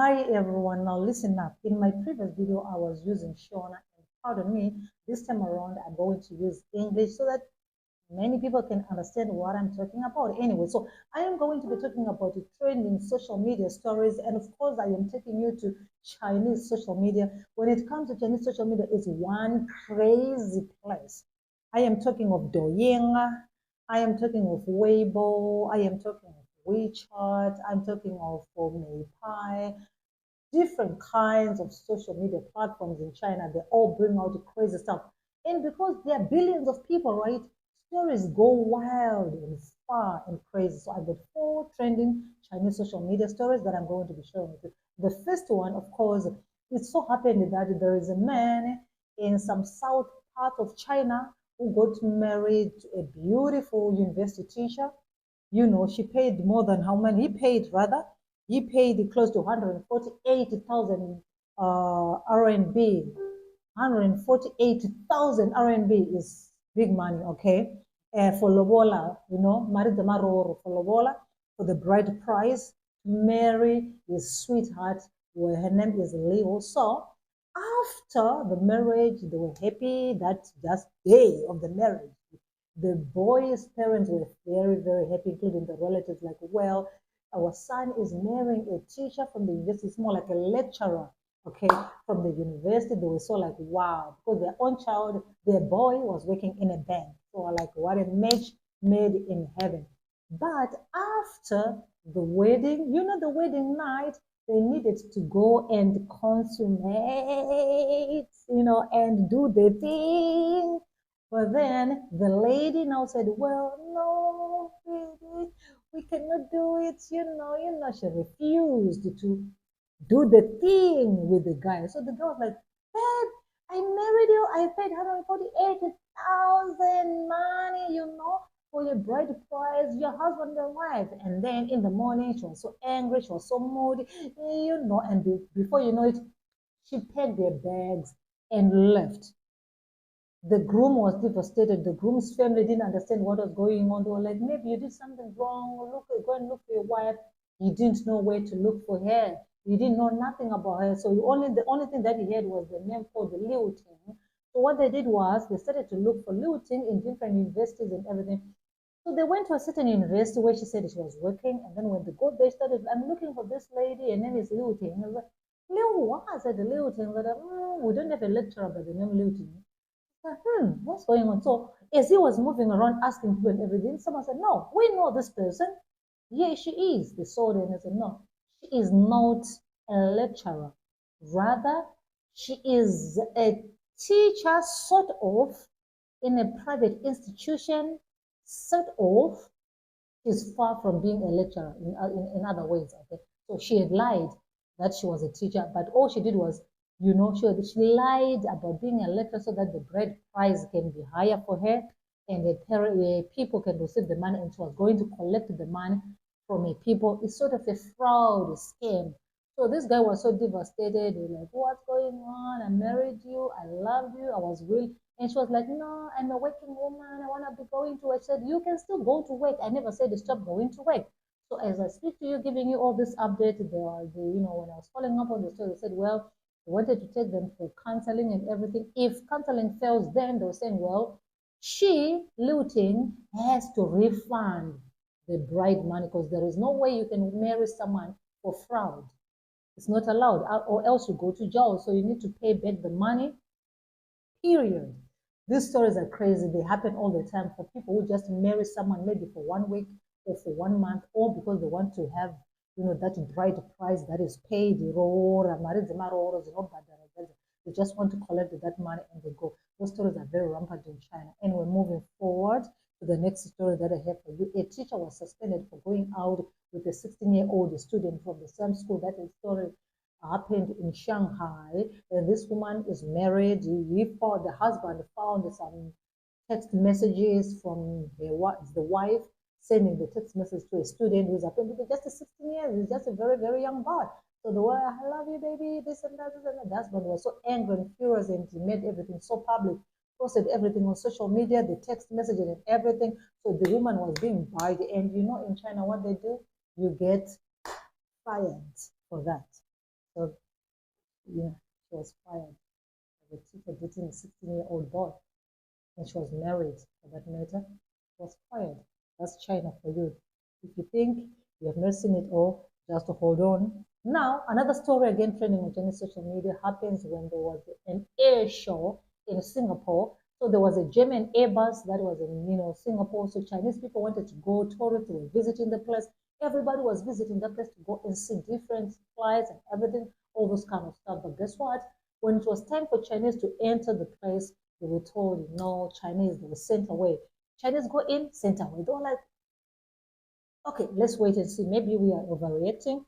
Hi everyone, now listen up. In my previous video, I was using Shona, and pardon me, this time around I'm going to use English so that many people can understand what I'm talking about. Anyway, so I am going to be talking about the trending social media stories, and of course, I am taking you to Chinese social media. When it comes to Chinese social media, it's one crazy place. I am talking of Douyin, I am talking of Weibo, I am talking of WeChat, I'm talking of Meipai, different kinds of social media platforms in China. They all bring out the crazy stuff. And because there are billions of people, right? Stories go wild and far and crazy. So I've got 4 trending Chinese social media stories that I'm going to be sharing with you. The first one, of course, it so happened that there is a man in some south part of China who got married to a beautiful university teacher. You know, she paid more than how many? He paid rather. He paid close to 148,000 RMB. 148,000 RMB is big money, okay? For Lobola, you know, Marida Maroro for Lobola, for the bride price, marry his sweetheart, where her name is Leo. So after the marriage, they were happy that just day of the marriage. The boy's parents were very, very happy, including the relatives, like, well, our son is marrying a teacher from the university. It's more like a lecturer, okay, from the university. They were so like, wow, because their own child, their boy was working in a bank. So like, what a match made in heaven. But after the wedding, you know, the wedding night, they needed to go and consummate, you know, and do the thing. But then the lady now said, well, no, baby, we cannot do it. She refused to do the thing with the guy. So the girl was like, babe, I married you. I paid 148,000 money, for your bride price, your husband and wife. And then in the morning, she was so angry. She was so moody, and before you know it, she packed their bags and left. The groom was devastated. The groom's family didn't understand what was going on. They were like, maybe you did something wrong. Look, go and look for your wife. He didn't know where to look for her. He didn't know nothing about her. So the only thing that he had was the name called Liu Ting. So what they did was they started to look for Liu Ting in different universities and everything. So they went to a certain university where she said she was working. And then when they got there, started, I'm looking for this lady. Her name is Liu Ting. I was like, Liu what? I said, Liu Ting. But, we don't have a lecturer by the name Liu Ting. What's going on? So as he was moving around asking people and everything, someone said, no, we know this person. Yeah, she is. They saw her and they said, no, she is not a lecturer. Rather, she is a teacher, sort of, in a private institution, sort of. She's far from being a lecturer in other ways. Okay, so she had lied that she was a teacher, but all she did was, she lied about being a lecturer so that the bread price can be higher for her and the people can receive the money, and she was going to collect the money from a people. It's sort of a fraud, a scam. So this guy was so devastated. He was like, what's going on? I married you. I loved you. I was real. And she was like, no, I'm a working woman. I want to be going to work. I said, you can still go to work. I never said stop going to work. So as I speak to you, giving you all this update, when I was following up on the story, they said, well, they wanted to take them for counseling and everything. If counseling fails, then they were saying, well, she, Liu Ting, has to refund the bride money because there is no way you can marry someone for fraud. It's not allowed, or else you go to jail. So you need to pay back the money, period. These stories are crazy. They happen all the time for people who just marry someone maybe for 1 week or for 1 month, or because they want to have, that bride price that is paid. They just want to collect that money and they go. Those stories are very rampant in China. Anyway, moving forward to the next story that I have for you. A teacher was suspended for going out with a 16-year-old student from the same school. That is story happened in Shanghai. And this woman is married. The husband found some text messages from the wife sending the text message to a student who's apparently just a 16 years. He's just a very, very young boy. So the wife, I love you, baby, this and that, this and that. The husband was so angry and furious and he made everything so public, posted everything on social media, the text messages and everything. So the woman was being buyed. And in China, what they do, you get fired for that. So yeah, she was fired. The teacher dating a 16-year-old boy, and she was married for that matter, was fired. That's China for you. If you think you have not seen it all, just hold on. Now, another story again trending on Chinese social media happens when there was an air show in Singapore. So there was a German Airbus that was in Singapore. So Chinese people wanted to go, tourists were visiting the place. Everybody was visiting the place to go and see different flights and everything, all those kind of stuff. But guess what? When it was time for Chinese to enter the place, they were told, no, Chinese, they were sent away. Chinese go in, sent away. They were like, okay, let's wait and see. Maybe we are overreacting.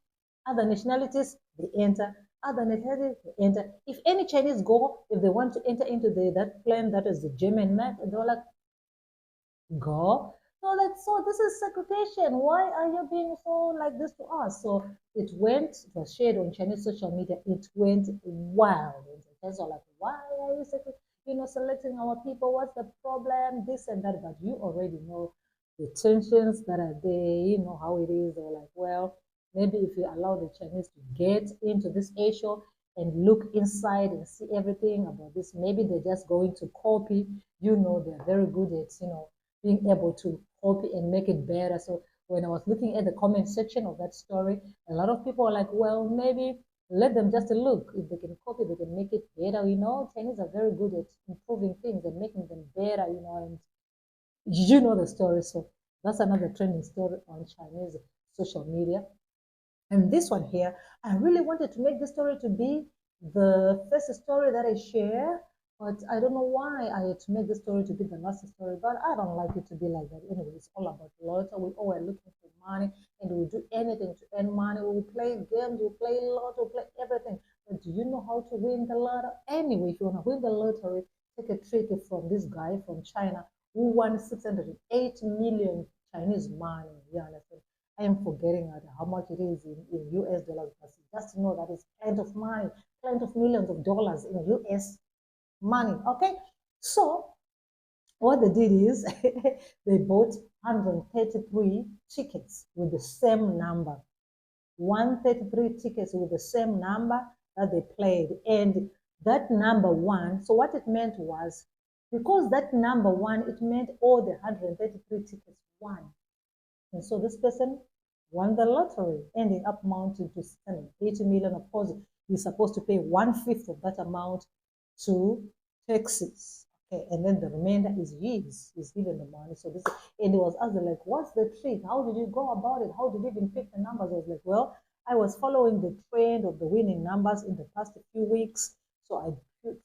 Other nationalities, they enter. Other nationalities, they enter. If any Chinese go, if they want to enter into that plane that is the German map, and they're like, go. So this is segregation. Why are you being so like this to us? So it was shared on Chinese social media. It went wild. And so like, why are you selecting our people? What's the problem? This and that. But you already know the tensions that are there. You know how it is. They're like, well, maybe if you allow the Chinese to get into this Asia and look inside and see everything about this, maybe they're just going to copy. They're very good at being able to copy and make it better. So when I was looking at the comment section of that story, a lot of people are like, well, maybe let them just look. If they can copy, they can make it better. Chinese are very good at improving things and making them better, and you know the story. So that's another trending story on Chinese social media. And this one here, I really wanted to make this story to be the first story that I share, but I don't know why I had to make this story to be the last story, but I don't like it to be like that. Anyway, it's all about lotto. We all are looking for money and we do anything to earn money. We play games, we play lotto, we play everything. But do you know how to win the lotto? Anyway, if you want to win the lottery, take a trick from this guy from China who won 608 million Chinese money. You understand? I am forgetting how much it is in US dollars, but just to know that it's plenty of money, plenty of millions of dollars in US money. Okay, so what they did is they bought 133 tickets with the same number. 133 tickets with the same number that they played, and that number one. So what it meant was, because that number one, it meant all the 133 tickets won. And so this person won the lottery, ending up amounting to 680 million. Of course, he's supposed to pay 1/5 of that amount to taxes. Okay, and then the remainder is his. He's given the money. So this, and he was asked like, what's the trick? How did you go about it? How did you even pick the numbers? I was like, well, I was following the trend of the winning numbers in the past few weeks. So I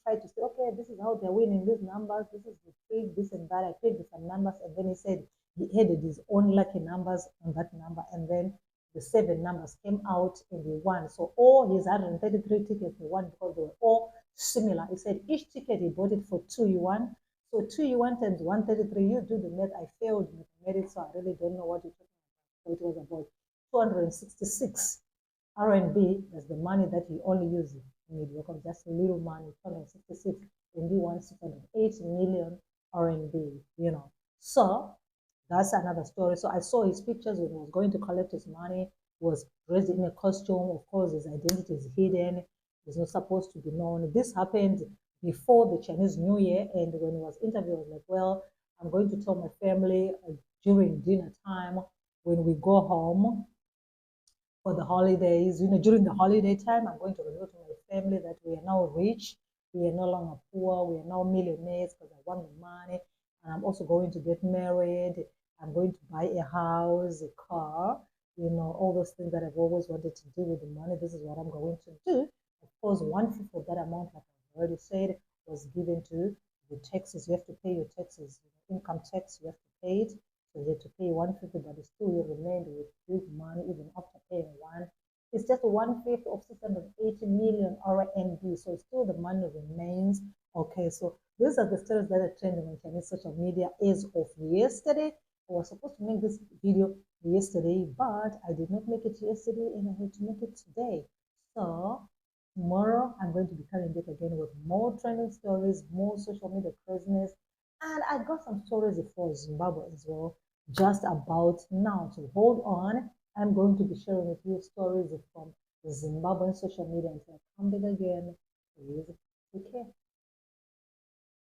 tried to say, okay, this is how they're winning these numbers. This is the trick, this and that. I picked some numbers, and then he said, he added his own lucky numbers on that number, and then the 7 numbers came out and he won. So all his 133 tickets he won because they were all similar. He said each ticket he bought it for 2 yuan. So 2 yuan times 133, you do the math. I failed mathematics, so I really don't know what you're talking about. So it was about 266 RMB. That's the money that he only used mediocre, just a little money, 266, and he won 608 million RMB. So that's another story. So I saw his pictures when he was going to collect his money. He was dressed in a costume. Of course, his identity is hidden. He's not supposed to be known. This happened before the Chinese New Year. And when he was interviewed, I was like, well, I'm going to tell my family during dinner time when we go home for the holidays. During the holiday time, I'm going to reveal to my family that we are now rich. We are no longer poor. We are now millionaires because I won the money. And I'm also going to get married. I'm going to buy a house, a car, all those things that I've always wanted to do with the money. This is what I'm going to do. Of course, 1/5 of that amount, like I've already said, was given to the taxes. You have to pay your taxes. Income tax, you have to pay it. So you have to pay 1/5, but still you remained with big money even after paying one. It's just 1/5 of 680 million RMB. So still the money remains. Okay, so these are the stories that are trending on Chinese social media as of yesterday. I was supposed to make this video yesterday, but I did not make it yesterday and I had to make it today. So tomorrow I'm going to be coming back again with more trending stories, more social media craziness, and I got some stories for Zimbabwe as well, just about now. So hold on. I'm going to be sharing with you stories from Zimbabwean social media until I come back again. Please take care.